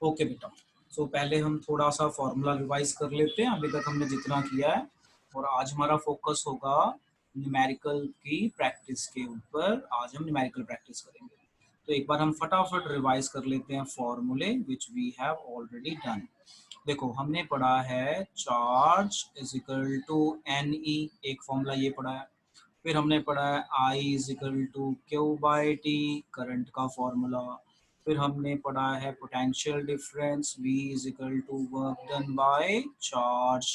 Okay बेटा, सो पहले हम थोड़ा सा फॉर्मूला रिवाइज कर लेते हैं अभी तक हमने जितना किया है, और आज हमारा फोकस होगा न्यूमेरिकल की प्रैक्टिस के ऊपर। आज हम न्यूमेरिकल प्रैक्टिस करेंगे, तो एक बार हम फटाफट रिवाइज कर लेते हैं फॉर्मूले which we have already done. देखो, हमने पढ़ा है charge is equal to N E, एक फॉर्मूला ये पढ़ा है। फिर हमने पढ़ा है I is equal to Q by T, current का फॉर्मूला। फिर हमने पढ़ा है potential difference V is equal to work done by charge.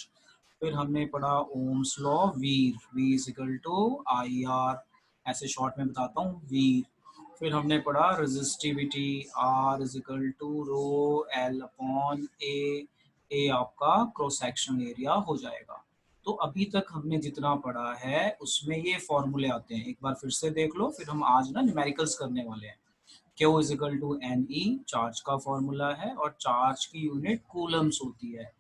फिर हमने पढ़ा Ohm's law V is equal to I R, ऐसे शॉर्ट में बताता हूँ V। फिर हमने पढ़ा resistivity R is equal to rho L upon A आपका क्रॉस सेक्शन एरिया हो जाएगा। तो अभी तक हमने जितना पढ़ा है उसमें ये फॉर्मूले आते हैं, एक बार फिर से देख लो, फिर हम आज ना न्यूमेरिकल्स करने वाले हैं। Q is equal to N E charge का फॉर्मूला है, और चार्ज की यूनिट कूलम्स होती है।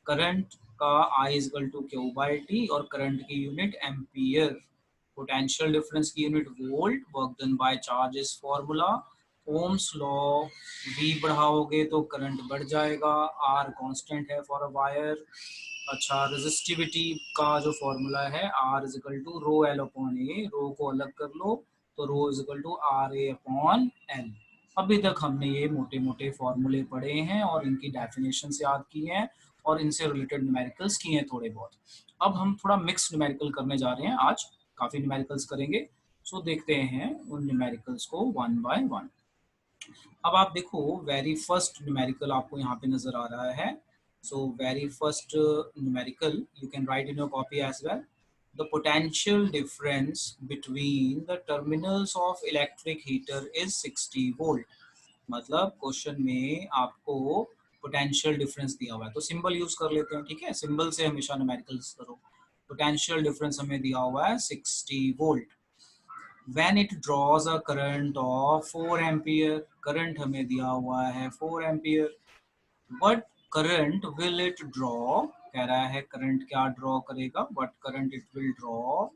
करंट का I is equal to Q by T, और करंट की यूनिट एम्पियर। पोटेंशियल डिफरेंस की unit volt, work done by charge is formula. Ohm's law, V बढ़ाओगे तो करंट बढ़ जाएगा, R कांस्टेंट है फॉर अ वायर। अच्छा, रेजिस्टिविटी का जो फॉर्मूला है R is equal to rho L upon A, rho को अलग कर लो तो रो is equal to R A upon L. अभी तक हमने ये मोटे मोटे फॉर्मूले पढ़े हैं और इनकी डेफिनेशन याद की हैं, और इनसे रिलेटेड न्यूमेरिकल्स किए हैं थोड़े बहुत। अब हम थोड़ा मिक्स न्यूमेरिकल करने जा रहे हैं आज, काफ़ी न्यूमेरिकल्स करेंगे। सो देखते हैं उन न्यूमेरिकल्स को वन बाय वन। अब आप देखो, वेरी फर्स्ट न्यूमेरिकल आपको यहाँ पे नजर आ रहा है। So very first numerical you can write in your copy as well. The potential difference between the terminals of electric heater is 60 volt. मतलब क्वेश्चन में आपको पोटेंशियल डिफरेंस दिया हुआ है, तो सिंबल यूज कर लेते हैं, ठीक है, सिंबल से हमेशा न्यूमेरिकल्स करो। पोटेंशियल डिफरेंस हमें दिया हुआ है 60 volt. when it draws a current of 4 ampere, current हमें दिया हुआ है 4 ampere. what current will it draw, कह रहा है करंट क्या ड्रॉ करेगा, what current it will draw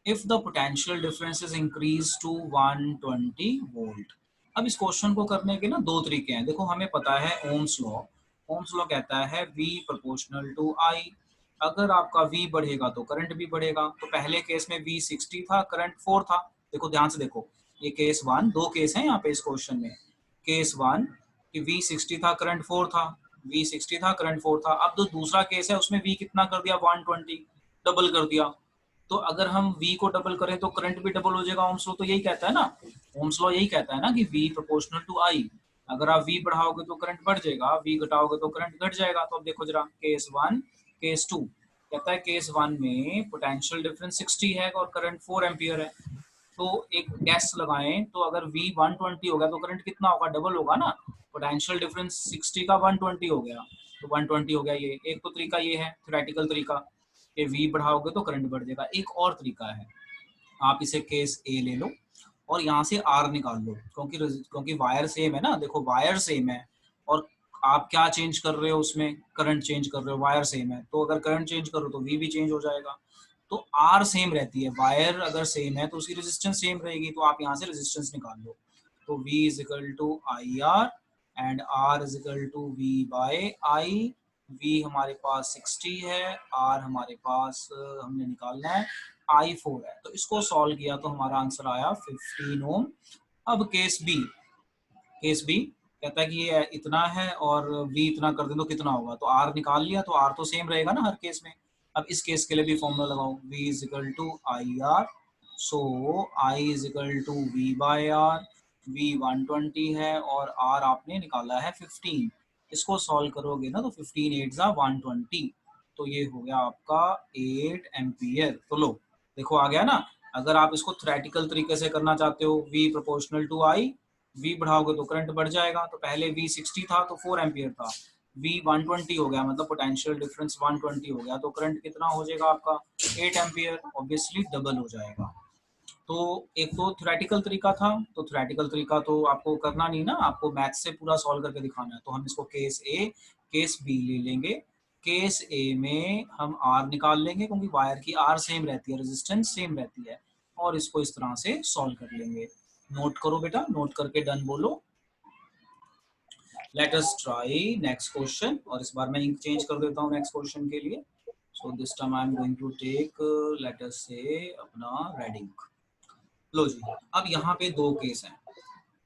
if the potential difference is increased to 120 volt. अब इस क्वेश्चन को करने के ना दो तरीके हैं। देखो, हमें पता है ओम्स लॉ, ओम्स लॉ कहता है V प्रोपोर्शनल टू I। अगर आपका V बढ़ेगा तो करंट भी बढ़ेगा। तो पहले केस में V 60 था, करंट 4 था। देखो ध्यान से देखो, ये केस वन, दो केस हैं यहाँ पे इस क्वेश्चन में। केस वन कि V 60 था, करंट 4 था, V 60 था, करंट 4 था। अब जो दूसरा केस है उसमें V कितना कर दिया, 120, डबल कर दिया। तो अगर हम V को डबल करें तो करंट भी डबल हो जाएगा। ओम्स लॉ तो यही कहता है ना, ओम्स लॉ यही कहता है ना कि V प्रोपोर्शनल टू I। अगर आप V बढ़ाओगे तो करंट बढ़ जाएगा, V घटाओगे तो करंट घट जाएगा। तो अब देखो जरा, केस वन, केस टू। कहता है केस वन में पोटेंशियल डिफरेंस 60 है और करंट 4 एम्पियर है। तो एक गैस लगाएं, तो अगर V 120 हो गया तो करंट कितना होगा, डबल होगा ना। पोटेंशियल डिफरेंस 60 का 120 हो गया, तो 120 हो गया। ये एक तो तरीका ये है थ्योरेटिकल तरीका कि V बढ़ाओगे तो करंट बढ़ जाएगा। एक और तरीका है, आप इसे केस ए ले लो और यहाँ से आर निकाल लो, क्योंकि वायर सेम है ना। देखो वायर सेम है, और आप क्या चेंज कर रहे हो उसमें, करंट चेंज कर रहे हो, वायर सेम है। तो अगर करंट चेंज करो तो V भी चेंज हो जाएगा। तो आर सेम रहती है, वायर अगर सेम है तो उसकी रेजिस्टेंस सेम रहेगी। तो आप यहाँ से रेजिस्टेंस निकाल लो, तो V is equal to I R and R is equal to V by I. V हमारे पास 60 है, R हमारे पास हमने निकालना है I4 है। तो इसको सॉल्व किया तो हमारा आंसर आया 15 ओम। अब केस बी, केस बी कहता है कि ये इतना है और V इतना कर दें तो कितना होगा। तो R निकाल लिया, तो R तो सेम रहेगा ना हर केस में। अब इस केस के लिए भी फॉर्मूला लगाओ, V is equal to I R, so I is equal to V by R. V 120 है और R आपने निकाला है 15। इसको सॉल्व करोगे ना तो 15 8 जा 120, तो ये हो गया आपका 8 एम्पियर। तो लो देखो आ गया ना। अगर आप इसको थ्योरेटिकल तरीके से करना चाहते हो, V proportional to I, V बढ़ाओगे तो करंट बढ़ जाएगा। तो पहले V 60 था तो 4 एम्पियर था, V 120 हो गया, मतलब पोटेंशियल डिफरेंस 120 हो गया, तो करंट कितना हो जाएगा आपका 8 एम्पियर, ऑब्वियसली डबल हो जाएगा। तो एक तो थ्योरेटिकल तरीका था, तो थ्योरेटिकल तरीका तो आपको करना नहीं ना, आपको मैथ से पूरा सॉल्व करके दिखाना है। तो हम इसको केस ए, केस बी ले लेंगे। केस ए में हम आर निकाल लेंगे, क्योंकि वायर की आर सेम रहती है, रेजिस्टेंस सेम रहती है, और इसको इस तरह से सॉल्व कर लेंगे। नोट करो बेटा, नोट करके डन बोलो। Let us try next question, और इस बार मैं इंक चेंज कर देता हूँ नेक्स्ट क्वेश्चन के लिए। So this time I am going to take let us से अपना रेड इंक। लो जी, अब यहाँ पे दो केस हैं।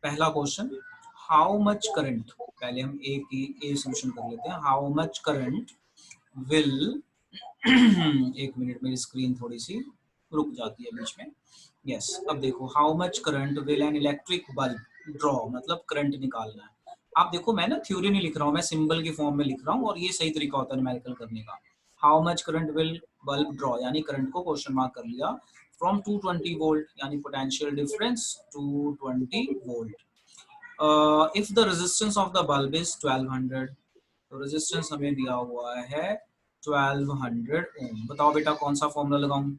पहला क्वेश्चन, हाउ मच करंट, पहले हम ए सोल्यूशन कर लेते हैं। हाउ मच करंट विल एक मिनट, मेरी स्क्रीन थोड़ी सी रुक जाती है बीच में। यस, अब देखो, how much current will an electric bulb draw, मतलब करंट निकालना है। आप देखो, मैं ना थ्योरी नहीं लिख रहा हूँ, मैं सिंबल की फॉर्म में लिख रहा हूँ, और ये सही तरीका होता है न्यूमेरिकल करने का। How much current will bulb draw, यानी करंट को क्वेश्चन मार्क कर लिया, फ्रॉम 220 वोल्ट, यानी potential difference 220 volt. If the resistance of the bulb is 1200, तो रेजिस्टेंस हमें दिया हुआ है 1200 ओम। बताओ बेटा कौन सा फॉर्मूला लगाऊं,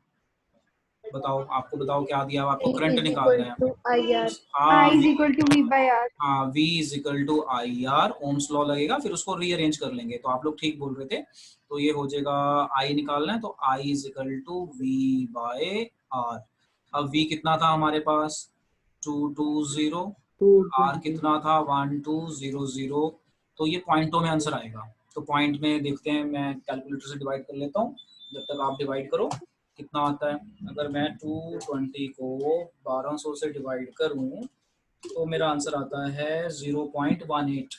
बताओ, आपको बताओ क्या दिया हुआ, आपको I करंट is निकालना equal है। to IR. I हाँ is equal to V by R. हाँ, V is equal to I R, Ohm's law लगेगा, फिर उसको रीअरेंज कर लेंगे। तो आप लोग ठीक बोल रहे थे, तो ये हो जाएगा, I निकालना है तो I is equal to V by R। अब V कितना था हमारे पास, 220, R कितना था 1200, तो ये पॉइंटों में आंसर आएगा। तो पॉइंट में देखते हैं, मैं कैलकुलेटर से डिवाइड कर लेता हूँ, जब तक आप डिवाइड करो कितना आता है। अगर मैं 220 को 1200 से डिवाइड करूँ तो मेरा आंसर आता है 0.18।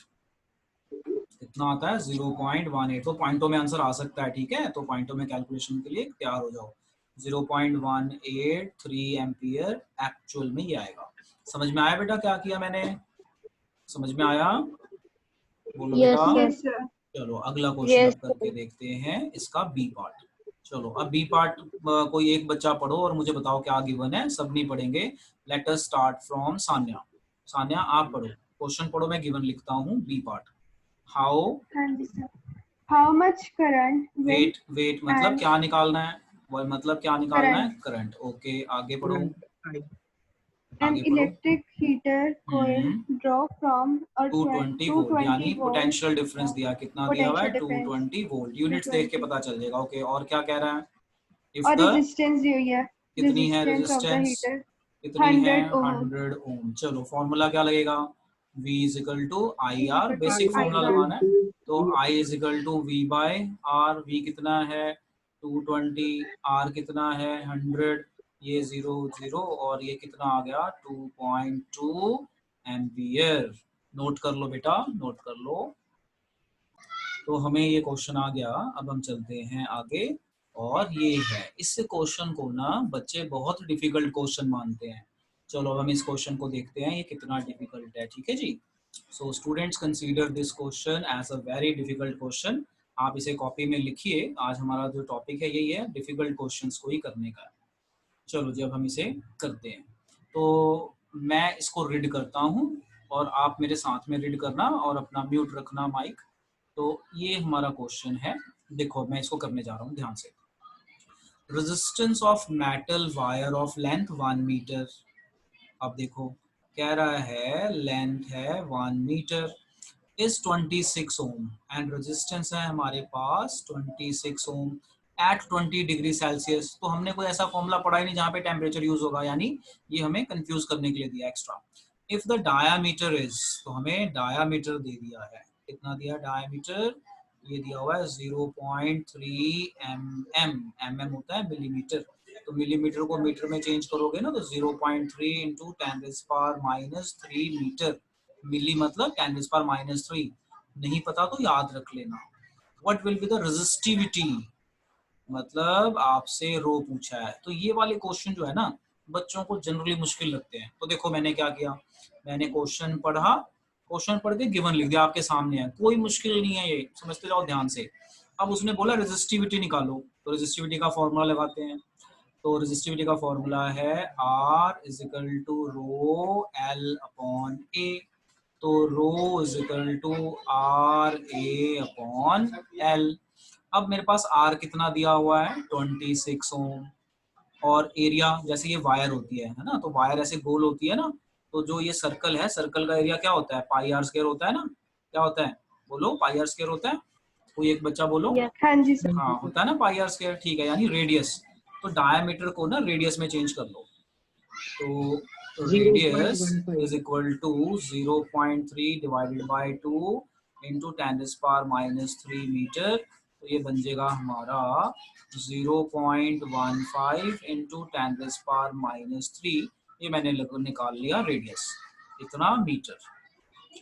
कितना आता है, 0.18। तो पॉइंटों में आंसर आ सकता है, ठीक है, तो पॉइंटों में कैलकुलेशन के लिए तैयार हो जाओ। 0.183 एम्पियर एक्चुअल में ये आएगा। समझ में आया बेटा क्या किया मैंने, समझ में आया, बोलो बेटा। Yes, sir. Yes, sir. चलो अगला क्वेश्चन Yes, अब करके देखते हैं इसका बी पार्ट। चलो अब बी पार्ट कोई एक बच्चा पढ़ो और मुझे बताओ क्या गिवन है, सब नहीं पढ़ेंगे। Let us start from Sanya. Sanya आप पढ़ो, क्वेश्चन पढ़ो, मैं गिवन लिखता हूँ बी पार्ट। हाउ, हाँ जी sir. How much current will wait wait मतलब an क्या निकालना है, वो मतलब क्या निकालना है, current करंट। ओके आगे पढ़ो, an आगे पढ़ो। electric heater coil draw from a 220 volt, यानी 220 volt पोटेंशियल डिफरेंस दिया, कितना दिया हुआ है, potential difference 220 वोल्ट। यूनिट्स देख के 220 पता चल जाएगा। ओके, और क्या कह रहा है, इफ और द, resistance दी हुई है, कितनी है resistance of the resistance, heater कितनी है 100 ohm 100 ओम। चलो फॉर्मूला क्या लगेगा, V is equal to I is R, equal to basic formula IR. लगाना है। तो I is equal to V by R। V कितना है 220, R कितना है 100, ये 0 0, और ये कितना आ गया 2.2 एम्पियर। नोट कर लो बेटा, नोट कर लो। तो हमें ये क्वेश्चन आ गया। अब हम चलते हैं आगे, और ये है, इस क्वेश्चन को ना बच्चे बहुत डिफिकल्ट क्वेश्चन मानते हैं। चलो अब हम इस क्वेश्चन को देखते हैं ये कितना डिफिकल्ट है, ठीक है जी। So students consider this question as a very difficult question. आप इसे कॉपी में लिखिए, आज हमारा जो टॉपिक है यही है, डिफिकल्ट क्वेश्चंस को ही करने का। चलो जब हम इसे करते हैं तो मैं इसको रीड करता हूँ, और आप मेरे साथ में रीड करना और अपना म्यूट रखना माइक। तो ये हमारा क्वेश्चन है, देखो मैं इसको करने जा रहा हूँ ध्यान से। Resistance of metal wire of length 1 metre. अब देखो कह रहा है लेंथ है 1 metre, is 26 ohm, and resistance है हमारे पास 26 ओम एट 20 डिग्री सेल्सियस। तो हमने कोई ऐसा फॉर्मूला पढ़ा ही नहीं जहाँ पे टेम्परेचर यूज होगा, यानी ये हमें कंफ्यूज करने के लिए दिया extra. If the diameter is, तो हमें डायामीटर दे दिया है, कितना दिया डायामीटर, ये दिया हुआ है 0.3 mm होता है मिलीमीटर। तो मिलीमीटर को मीटर में चेंज करोगे ना, तो 0.3 इंटू 10⁻³ मीटर। मिली मतलब 10⁻³ नहीं पता तो याद रख लेना। What will be the resistivity, मतलब आपसे रो पूछा है, तो ये वाले क्वेश्चन जो है ना बच्चों को जनरली मुश्किल लगते हैं। तो देखो मैंने क्या किया, मैंने क्वेश्चन पढ़ा, क्वेश्चन पढ़ के गिवन लिख दिया, आपके सामने है, कोई मुश्किल नहीं है, ये समझते जाओ ध्यान से। अब उसने बोला रेजिस्टिविटी निकालो, तो रेजिस्टिविटी का फॉर्मूला लगाते हैं। तो रेजिस्टिविटी का फॉर्मूला है R is equal to rho L upon A। तो रो is equal to R A upon L. अब मेरे पास आर कितना दिया हुआ है 26 ओम, और एरिया जैसे ये वायर होती है ना, तो वायर ऐसे गोल होती है ना, तो जो ये सर्कल है, सर्कल का एरिया क्या होता है, पाई आर स्क्वायर होता है ना, क्या होता है बोलो, पाई आर स्क्वायर होता है, कोई एक बच्चा बोलो। हाँ जी सर। हाँ होता है ना पाई आर स्क्वायर, ठीक है, यानी रेडियस। तो डायमीटर को ना रेडियस में चेंज कर लो। तो तो radius is equal to 0.3 divided by 2 into 10⁻³ metre. तो ये बन जाएगा हमारा 0.15 इंटू 10⁻³ ये मैंने निकाल लिया रेडियस, इतना मीटर।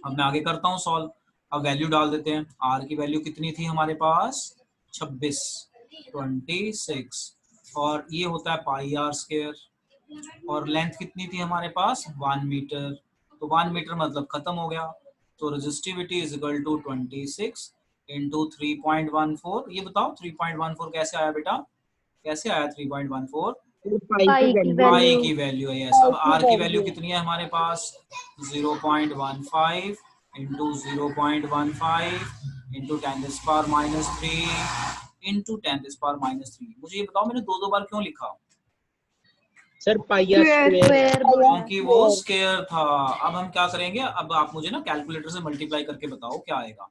अब मैं आगे करता हूँ सॉल्व। अब वैल्यू डाल देते हैं। आर की वैल्यू कितनी थी हमारे पास 26 और ये होता है पाई आर स्क्वायर, और लेंथ कितनी थी हमारे पास 1 मीटर। तो 1 मीटर मतलब खत्म हो गया। तो resistivity is equal to 26 into 3.14। ये बताओ 3.14 कैसे आया बेटा, कैसे आया 3.14? पाई की पाई वैल्यू की वैल्यू है, यस। अब आर की वैल्यू कितनी है हमारे पास 0.15 इंटू 0.15 इंटू 10⁻³ इंटू 10⁻³। मुझे ये बताओ मैंने दो बार क्यों लिखा? Sir pi r square square क्योंकि वो स्क्वायर था। अब हम क्या करेंगे, अब आप मुझे ना कैलकुलेटर से मल्टीप्लाई करके बताओ क्या आएगा।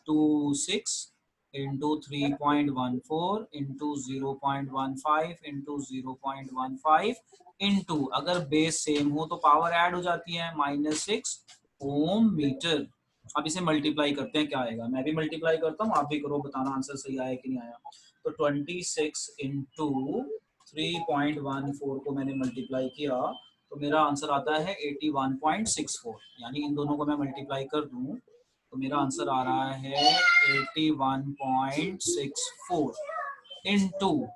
26 इंटू 3.14 इंटू 0.15 इंटू 0.15 इंटू, अगर बेस सेम हो तो पावर ऐड हो जाती है, -6 ओम मीटर। अब इसे मल्टीप्लाई करते हैं, क्या आएगा। मैं भी मल्टीप्लाई करता हूँ, आप भी करो, बताना आंसर सही आया कि नहीं आया। तो 26 इंटू 3.14 को मैंने मल्टीप्लाई किया तो मेरा आंसर आता है 81.64। यानी इन दोनों को मैं मल्टीप्लाई कर दूं तो मेरा आंसर आ रहा है 81.64 इनटू,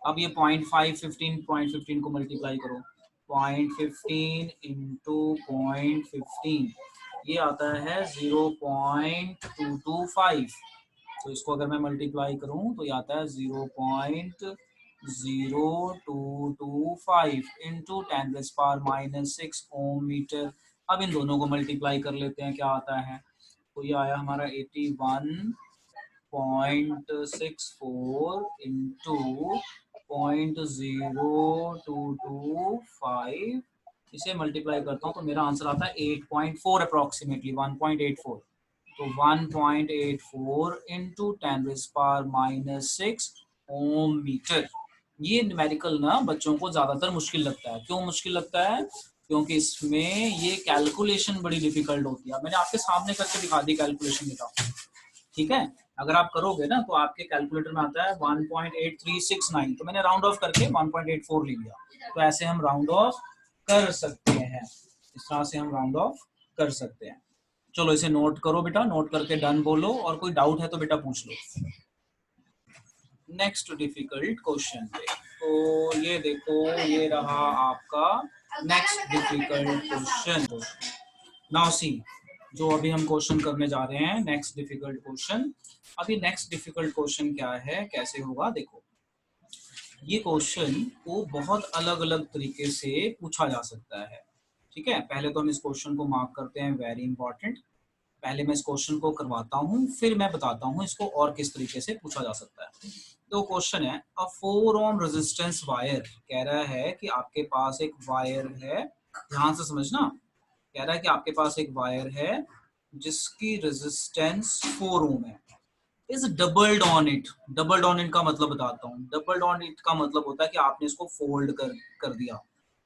अब ये 0.15 को मल्टीप्लाई करो, 0.15 इंटू 0.15 ये आता है 0.225। तो इसको अगर मैं मल्टीप्लाई करूं तो ये आता है 0.0225 इंटू 10⁻⁻6 ओम मीटर। अब इन दोनों को मल्टीप्लाई कर लेते हैं, क्या आता है। तो ये आया हमारा 81.64 इंटू 0.0225, इसे मल्टीप्लाई करता हूँ तो मेरा आंसर आता है 8.4 अप्रोक्सीमेटली 1.84। तो 1.84 इंटू 10⁻⁻6 ओम मीटर। ये न्यूमेरिकल ना बच्चों को ज्यादातर मुश्किल लगता है। क्यों मुश्किल लगता है? क्योंकि इसमें ये कैलकुलेशन बड़ी डिफिकल्ट होती है। मैंने आपके सामने करके दिखा दी कैलकुलेशन बेटा, ठीक है। अगर आप करोगे ना तो आपके कैलकुलेटर में आता है 1.8369, तो मैंने राउंड ऑफ करके 1.84 ले लिया। तो ऐसे हम राउंड ऑफ कर सकते हैं, इस तरह से हम राउंड ऑफ कर सकते हैं। चलो इसे नोट करो बेटा, नोट करके डन बोलो, और कोई डाउट है तो बेटा पूछ लो। नेक्स्ट डिफिकल्ट क्वेश्चन पे, तो ये देखो ये रहा आपका next difficult question. Now see, जो अभी हम क्वेश्चन करने जा रहे हैं नेक्स्ट डिफिकल्ट क्वेश्चन। अभी नेक्स्ट डिफिकल्ट क्वेश्चन क्या है, कैसे होगा देखो। ये क्वेश्चन को बहुत अलग अलग तरीके से पूछा जा सकता है, ठीक है। पहले तो हम इस क्वेश्चन को मार्क करते हैं वेरी इंपॉर्टेंट। पहले मैं इस क्वेश्चन को करवाता हूँ, फिर मैं बताता हूँ इसको और किस तरीके से पूछा जा सकता है। तो क्वेश्चन है, अ 4 ओम रेजिस्टेंस वायर, कह रहा है कि आपके पास एक वायर है, ध्यान से समझना। कह रहा है कि आपके पास एक वायर है जिसकी रेजिस्टेंस 4 ओम है, is doubled on it. Doubled on it का मतलब बताता हूँ। डबल्ड ऑन इट का मतलब होता है कि आपने इसको फोल्ड कर दिया।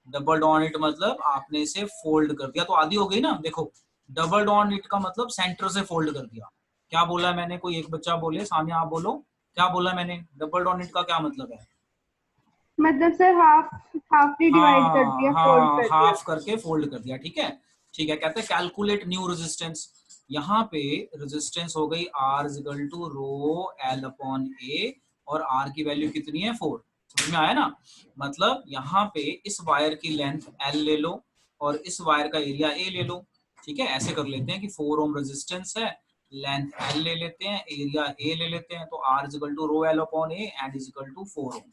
डबल्ड ऑन इट मतलब आपने इसे फोल्ड कर दिया, तो आधी हो गई ना। देखो डबल्ड ऑन इट का मतलब सेंटर से फोल्ड कर दिया। क्या बोला मैंने, कोई एक बच्चा बोले, सामने आप बोलो क्या बोला मैंने। डबल्ड ऑन इट का क्या मतलब है? मतलब सर हाफली डिवाइड कर दिया, फोल्ड कर दिया। हाफ करके फोल्ड कर दिया, ठीक है। ठीक है, कहते हैं कैलकुलेट न्यू रेजिस्टेंस। यहाँ पे रेजिस्टेंस हो गई R equal to rho L upon A, और R की वैल्यू कितनी है 4। समझ में आया ना। मतलब यहाँ पे इस वायर की लेंथ L ले लो और इस वायर का एरिया A ले लो, ठीक है। ऐसे कर लेते हैं कि 4 ओम रेजिस्टेंस है, लेंथ L ले लेते हैं, एरिया A ले लेते हैं, तो R equal to rho L upon A and is equal to 4 ohm.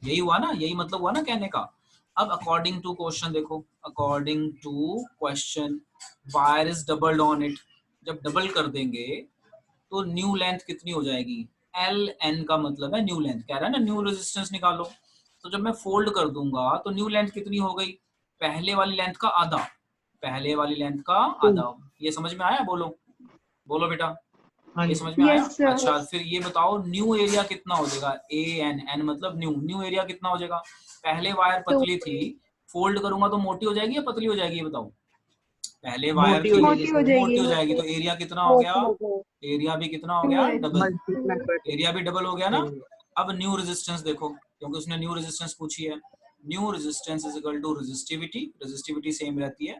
यही हुआ ना, यही मतलब हुआ ना कहने का। अब अकॉर्डिंग टू क्वेश्चन देखो, according to question wire is doubled on it. जब डबल कर देंगे तो न्यू लेंथ कितनी हो जाएगी, एल एन का मतलब है न्यू लेंथ। कह रहा है ना न्यू रेजिस्टेंस निकालो, तो जब मैं फोल्ड कर दूंगा तो न्यू लेंथ कितनी हो गई, पहले वाली लेंथ का आधा, पहले वाली लेंथ का आधा। ये समझ में आया? बोलो बोलो बेटा, ये समझ में आया? Yes sir. अच्छा फिर ये बताओ न्यू एरिया कितना हो जाएगा, ए एन, एन मतलब न्यू, न्यू एरिया कितना हो जाएगा। पहले वायर पतली थी फोल्ड करूंगा तो मोटी हो जाएगी या पतली हो जाएगी, ये बताओ। पहले वायर मोटी थी, हो मोटी हो जाएगी मोटी हो जाएगी। जाएगी, तो एरिया कितना हो गया, एरिया भी कितना हो गया, 2L। डबल, मल्टीप्लाई एरिया भी डबल हो गया ना। अब न्यू रेजिस्टेंस देखो, क्योंकि उसने न्यू रेजिस्टेंस पूछी है। New resistance is equal to resistivity, resistivity same रहती है,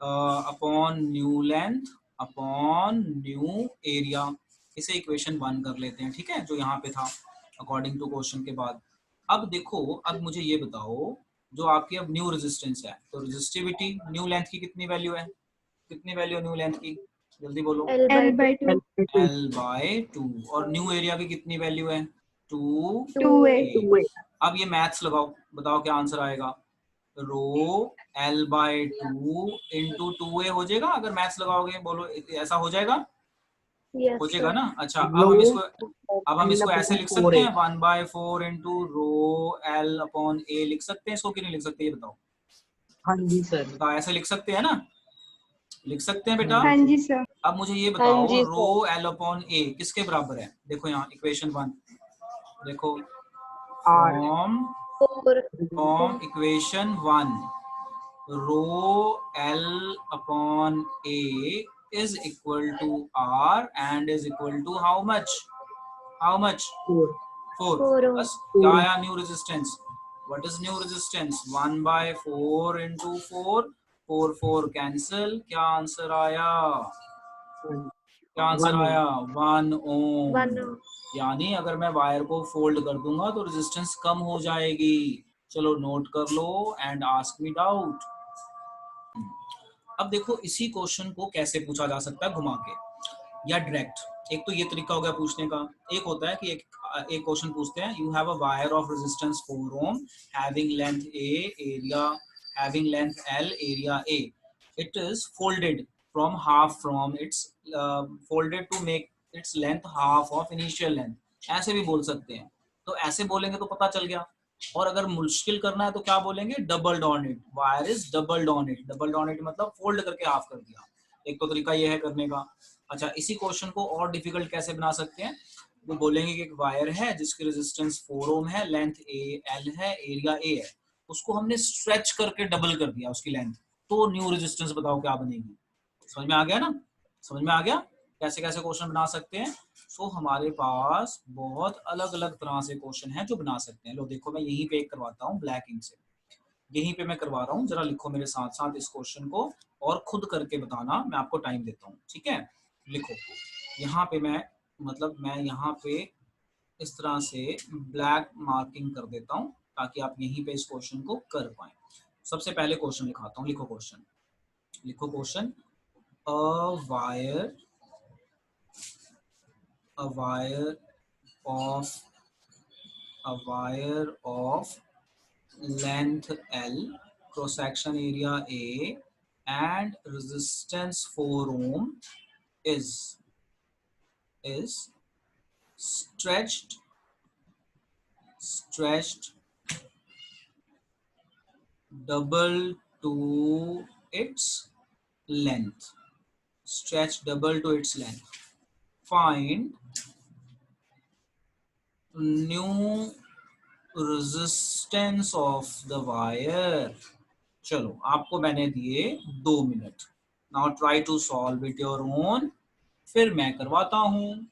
upon new length upon new area. इसे इक्वेशन 1 कर लेते हैं, ठीक है, जो यहाँ पे था अकॉर्डिंग टू क्वेश्चन के बाद। अब देखो, अब मुझे ये बताओ, जो आपकी अब न्यू रेजिस्टेंस है, तो रेजिस्टिविटी न्यू लेंथ की कितनी वैल्यू है, कितनी वैल्यू न्यू लेंथ की, जल्दी बोलो। L/2। L/2। और न्यू एरिया की कितनी वैल्यू है, 2A। 2A। अब ये मैथ्स लगाओ, बताओ क्या आंसर आएगा। रो L/2 इंटू 2A हो जाएगा, अगर मैथ्स लगाओगे, बोलो ऐसा हो जाएगा, हो जाएगा ना। अच्छा, अब हम इसको ऐसे लिख सकते हैं, 1/4 इंटू रो L/A लिख सकते हैं इसको कि नहीं लिख सकते, ये बताओ। हाँ जी सर। बताओ, ऐसे लिख सकते हैं ना, लिख सकते हैं बेटा। हाँ जी सर। अब मुझे ये बताओ, रो L/A किसके बराबर है, देखो यहाँ इक्वेशन 1 देखो, R from equation 1 rho L/A is equal to R and is equal to how much, 4 बस। क्या आया new resistance, what is new resistance, 1/4 into 4, 4 cancel, क्या आंसर आया, क्या आंसर आया, 1 ओम। यानी अगर मैं वायर को फोल्ड कर दूंगा तो रेजिस्टेंस कम हो जाएगी। चलो नोट कर लो एंड आस्क मी डाउट। अब देखो, इसी क्वेश्चन को कैसे पूछा जा सकता है, घुमा के या डायरेक्ट। एक तो ये तरीका हो गया पूछने का, एक होता है कि एक क्वेश्चन पूछते हैं, you have a wire of resistance 4 ohm having length A, area having length L, area A, it is folded from half from its folded to make its length half of initial length, ऐसे भी बोल सकते हैं। तो ऐसे बोलेंगे तो पता चल गया। और अगर मुश्किल करना है तो क्या बोलेंगे, double done it, wire is double done it, double done it मतलब फोल्ड करके हाफ कर दिया। एक तो तरीका ये है करने का। अच्छा, इसी क्वेश्चन को और डिफिकल्ट कैसे बना सकते हैं, वो बोलेंगे कि एक वायर है जिसकी रेजिस्टेंस 4 ओम है, लेंथ L है, एरिया A है, उसको हमने स्ट्रेच करके डबल कर दिया उसकी लेंथ, तो न्यू रेजिस्टेंस बताओ क्या बनेगी। समझ में आ गया ना, समझ में आ गया कैसे कैसे क्वेश्चन बना सकते हैं। सो हमारे पास बहुत अलग अलग तरह से क्वेश्चन है जो बना सकते हैं। लो देखो, मैं यहीं पे एक करवाता हूँ ब्लैक इंक से, यहीं पे मैं करवा रहा हूँ, जरा लिखो मेरे साथ साथ इस क्वेश्चन को और खुद करके बताना, मैं आपको टाइम देता हूँ, ठीक है। लिखो, यहाँ पे मैं यहाँ पे इस तरह से ब्लैक मार्किंग कर देता हूँ ताकि आप यहीं पे इस क्वेश्चन को कर पाए। सबसे पहले क्वेश्चन लिखाता हूँ, लिखो क्वेश्चन, लिखो question, a wire of length L, cross section area A and resistance 4 ohm is stretched double to its length, stretched double to its length. Find new resistance of the wire. चलो, आपको मैंने दिए 2 मिनट, now try to solve it your own, फिर मैं करवाता हूँ।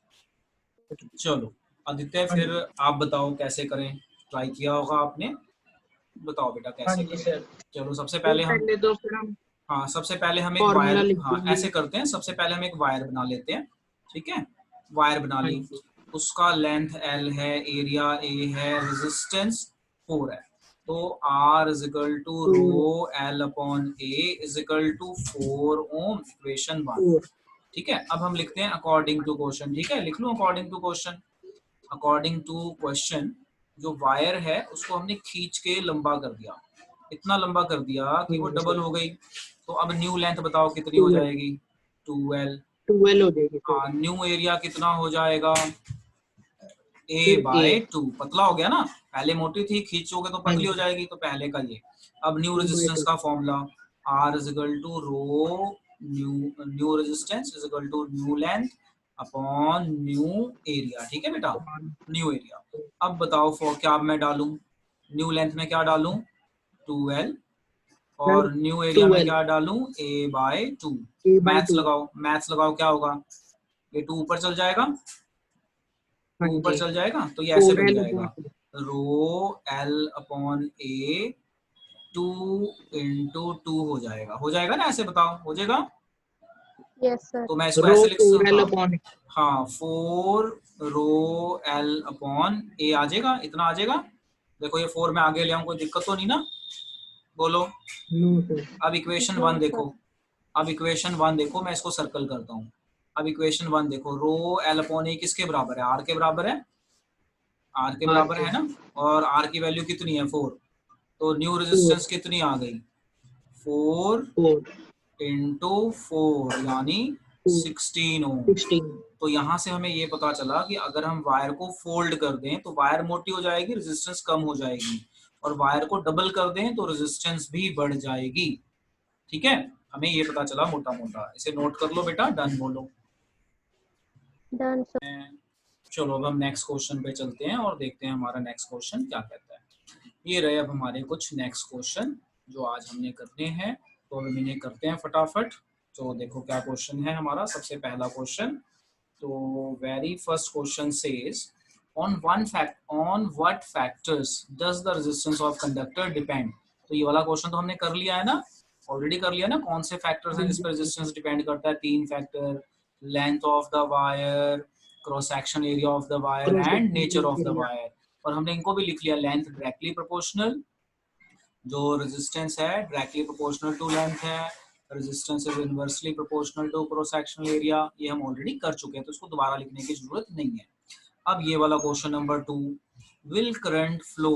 चलो आदित्य, फिर आप बताओ कैसे करें, ट्राई किया होगा आपने, बताओ बेटा कैसे करें। चलो सबसे पहले हम तो फिर हम हाँ, सबसे पहले हम एक फॉर्मूला वायर, लिख हाँ देंगे। ऐसे करते हैं, सबसे पहले हम एक वायर बना लेते हैं, ठीक है। वायर बना ली, उसका लेंथ L है, एरिया A है, रेजिस्टेंस 4 है, तो R is equal to rho L/A is equal to 4 ohm, equation 1, ठीक है। अब हम लिखते हैं अकॉर्डिंग टू क्वेश्चन, ठीक है, लिख लूं according to question. According to question, जो वायर है उसको हमने खींच के लंबा कर दिया, इतना लंबा कर दिया कि वो डबल हो गई। तो अब न्यू लेंथ बताओ कितनी हो जाएगी, 2L। 12 हो जाएगी। हाँ, न्यू एरिया कितना हो जाएगा, A/2, पतला हो गया ना, पहले मोटी थी, खींचोगे तो पतली हो जाएगी, तो पहले का ये। अब न्यू रेजिस्टेंस का formula, R is equal to rho new resistance is equal to new length upon new area, ठीक है बेटा, न्यू एरिया। अब बताओ फॉर क्या मैं डालूं, न्यू लेंथ में क्या डालूं, 2L और न्यू एरिया में 12 क्या डालूं, a/2। A/2 मैथ्स लगाओ क्या होगा, ये 2 ऊपर चल जाएगा, हाँ 2 ऊपर जी चल जाएगा तो ये ऐसे बन 4L जाएगा, upon 2 रो एल अपॉन ए 2 इंटू 2 हो जाएगा ना, ऐसे बताओ हो जाएगा। Yes, sir. तो मैं इसको रो ऐसे लिख 4L हाँ upon हाँ 4 रो एल अपॉन ए आ जाएगा, इतना आ जाएगा। देखो ये 4 में आगे ले आऊं, कोई दिक्कत तो नहीं ना, बोलो। नो सर अब इक्वेशन No, 1 sir. देखो, अब इक्वेशन 1 देखो, मैं इसको सर्कल करता हूँ। अब इक्वेशन 1 देखो, रो एल अपॉन ए किसके बराबर है, आर के बराबर है, आर के आर बराबर के है ना, और आर की वैल्यू कितनी है 4, तो न्यू 4 रेजिस्टेंस कितनी आ गई 4 4 इंटू 4 यानी 2 16 ओम। 16 तो यहाँ से हमें ये पता चला कि अगर हम वायर को फोल्ड कर दें तो वायर मोटी हो जाएगी, रेजिस्टेंस कम हो जाएगी, और वायर को डबल कर दें तो रेजिस्टेंस भी बढ़ जाएगी। ठीक है, हमें ये पता चला मोटा मोटा, इसे नोट कर लो बेटा, डन बोलो। Done, sir. चलो अब हम नेक्स्ट क्वेश्चन पे चलते हैं और देखते हैं हमारा नेक्स्ट क्वेश्चन क्या कहता है। ये रहे अब हमारे कुछ नेक्स्ट क्वेश्चन जो आज हमने करने हैं, तो अब हम इन्हें करते हैं फटाफट। तो देखो क्या क्वेश्चन है हमारा, सबसे पहला क्वेश्चन, तो very first question says on what factors does the resistance of conductor depend। तो ये वाला क्वेश्चन तो हमने कर लिया है ना, ऑलरेडी कर लिया ना, कौन से फैक्टर्स हैं हाँ जिस जी पर रेजिस्टेंस डिपेंड करता है, 3 factor, length of the wire, cross section area of the wire cross and section nature of the area wire. और हमने इनको भी लिख लिया, लेंथ डायरेक्टली प्रोपोर्शनल, जो रेजिस्टेंस है डायरेक्टली प्रोपोर्शनल टू लेंथ है, resistance is inversely proportional to cross sectional area, ये हम ऑलरेडी कर चुके हैं तो इसको दोबारा लिखने की जरूरत नहीं है। अब ये वाला question number 2, will current flow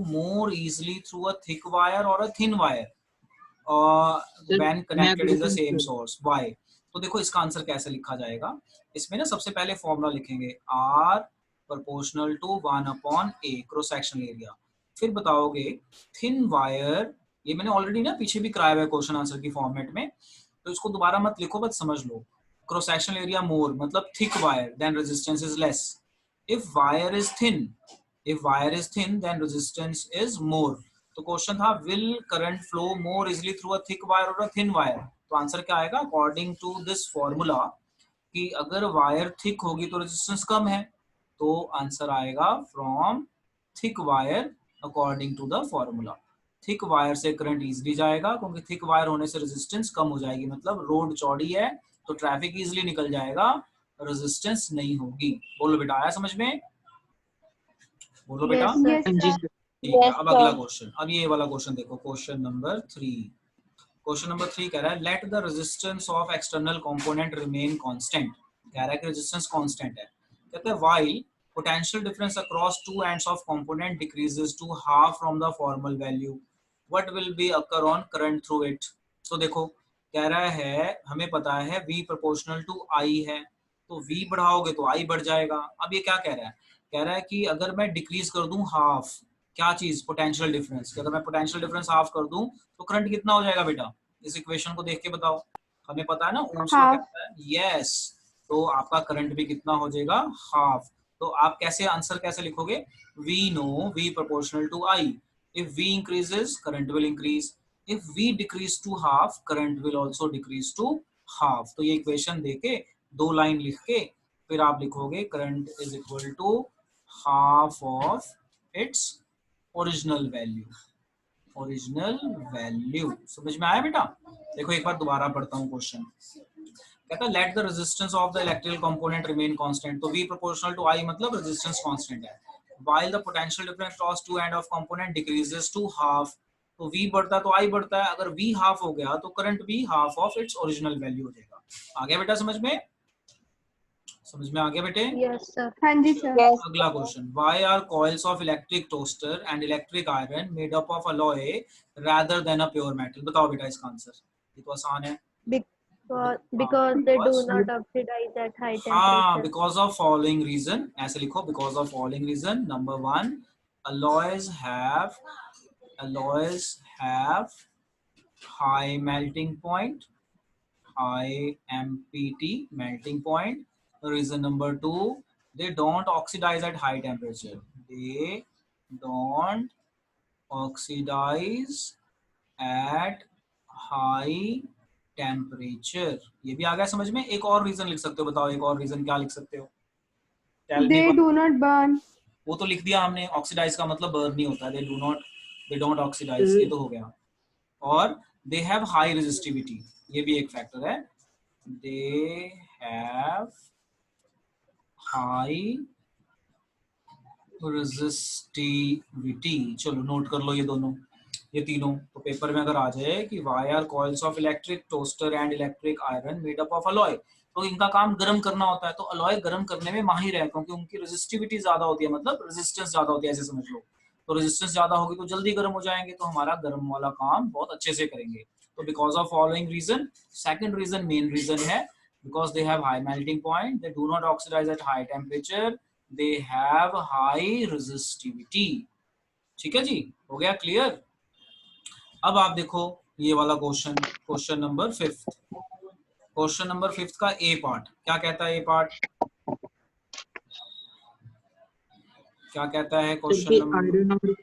more easily through a thick wire और a thin wire sir when मैं कनेक्टेड इज द बिल्कुल सेम सर सोर्स, व्हाई। तो देखो इसका आंसर कैसे लिखा जाएगा, इसमें ना सबसे पहले फॉर्मूला लिखेंगे R proportional to 1 upon A cross sectional area, फिर बताओगे थिन वायर, ये मैंने ऑलरेडी ना पीछे भी कराया हुआ है क्वेश्चन आंसर की फॉर्मेट में, तो इसको दोबारा मत लिखो, बस समझ लो। क्रॉस सेक्शनल एरिया मोर मतलब thick wire, then resistance is less. if wire is thin if wire is thin then resistance is more। तो क्वेश्चन था will current flow more easily through a thick wire or a thin wire, तो answer क्या आएगा according to this formula, कि अगर wire thick होगी तो resistance कम है, तो आंसर आएगा from thick wire according to the formula. Thick wire से करंट इजीली जाएगा क्योंकि थिक वायर होने से रेजिस्टेंस कम हो जाएगी, मतलब रोड चौड़ी है तो ट्रैफिक इजीली निकल जाएगा, रेजिस्टेंस नहीं होगी। बोलो बेटा, आया समझ में, बोलो बेटा। Yes, sir. हाँ जी सर ठीक है, अब अगला क्वेश्चन, अब ये वाला क्वेश्चन देखो, क्वेश्चन नंबर 3। क्वेश्चन नंबर 3 कह रहा है let the resistance of external component remain constant, कह रहा है कि रेजिस्टेंस कांस्टेंट है, कहते हैं while potential difference across two ends of component decreases to half from the former value, what will be occur on current through it. तो देखो कह रहा है हमें पता है V प्रोपोर्शनल टू I है, तो V बढ़ाओगे तो I बढ़ जाएगा। अब ये क्या कह रहा है, कह रहा है कि अगर मैं डिक्रीज कर दूं हाफ, क्या चीज, पोटेंशियल डिफरेंस, कि अगर मैं पोटेंशियल डिफरेंस हाफ कर दूं तो करंट कितना हो जाएगा बेटा, इस इक्वेशन को देख के बताओ, हमें पता है ना ओम्स लॉ Half. कहता है, यस, तो आपका करंट भी कितना हो जाएगा हाफ। तो आप कैसे आंसर कैसे लिखोगे, we know V proportional to I, if V increases current will increase, if V decrease to half current will also decrease to half। तो ये इक्वेशन देके 2 लाइन लिख के फिर आप लिखोगे current is equal to half of its original value, original value. समझ में आया बेटा। देखो एक बार दोबारा पढ़ता हूँ क्वेश्चन, कहता है let the resistance of the electrical component remain constant, तो V प्रोपोर्शनल टू I मतलब रेजिस्टेंस कांस्टेंट है, while the potential difference across two end of component decreases to half, तो V बढ़ता है तो I बढ़ता है, अगर V हाफ हो गया तो करंट भी half of its original value हो जाएगा। आ गया बेटा समझ में, समझ में आ गया बेटे। Yes, sir. हाँ जी sir. अगला question, why are coils of electric toaster and electric iron made up of alloy rather than a pure metal। बताओ बेटा इसका आंसर, ये तो आसान है। Because they do not oxidize at high हाँ, temperature. Because of following reason, ऐसे लिखो, because of following reason. Number 1, alloys have alloys have high melting point, high MPT melting point। Reason number 2, they don't oxidize at high temperature, they don't oxidize eight high temperature. ये भी आ गया समझ में। एक और reason लिख सकते हो, बताओ एक और रीजन क्या लिख सकते हो? Tell me. They do not burn. वो तो लिख दिया हमने, ऑक्सीडाइज का मतलब बर्न नहीं होता है, दे डोंट ऑक्सीडाइज, ये तो हो गया। और दे हैव हाई रेजिस्टिविटी, ये भी एक फैक्टर है, दे हैव हाई रेजिस्टिविटी। चलो नोट कर लो ये दोनों, ये तीनों। तो पेपर में अगर आ जाए कि why are coils of electric toaster and electric iron made up of alloy, तो इनका काम गर्म करना होता है, तो अलॉय गर्म करने में माहिर है क्योंकि उनकी रेजिस्टिविटी ज्यादा होती है, मतलब रेजिस्टेंस ज्यादा होती है, ऐसे समझ लो। तो रेजिस्टेंस ज्यादा होगी तो जल्दी गर्म हो जाएंगे, तो हमारा गर्म वाला काम बहुत अच्छे से करेंगे। तो because of following reason, second reason main reason है, because they have high melting point, they do not oxidize at high temperature, they have high resistivity. ठीक है जी, हो गया क्लियर। अब आप देखो ये वाला question, question number 5। Question number 5 का ए पार्ट क्या कहता है? ए पार्ट क्या कहता है क्वेश्चन नंबर?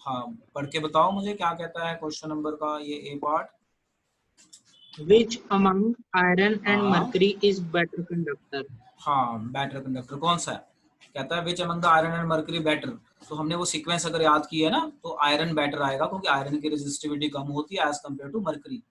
हाँ पढ़ के बताओ मुझे, क्या कहता है क्वेश्चन नंबर का ये ए part? Which among iron and हाँ mercury is better conductor? हाँ, बेटर कंडक्टर कौन सा है? कहता है which among the iron and mercury better. तो हमने वो सीक्वेंस अगर याद की है ना, तो आयरन बेटर आएगा क्योंकि आयरन की रेजिस्टिविटी कम होती है एज कम्पेयर टू मर्करी।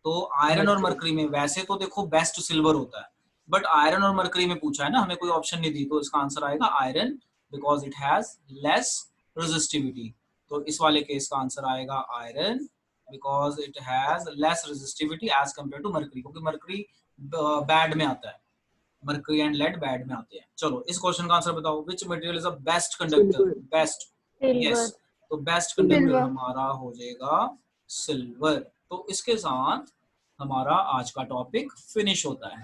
तो आयरन और मर्करी में वैसे तो देखो बेस्ट सिल्वर होता है, बट आयरन और मर्करी में पूछा है ना, हमें कोई ऑप्शन नहीं दी, तो इसका आंसर आएगा iron, because it has less resistivity. तो इस वाले केस का आंसर आएगा iron, because it has less resistivity as compare to mercury, क्योंकि मर्करी बैड में आता है, मर्करी एंड लेड बैड में आते हैं। चलो इस क्वेश्चन का आंसर बताओ, which material is a best conductor? Best, yes, तो बेस्ट कंडक्टर Silver. हमारा हो जाएगा सिल्वर। तो इसके साथ हमारा आज का टॉपिक फिनिश होता है।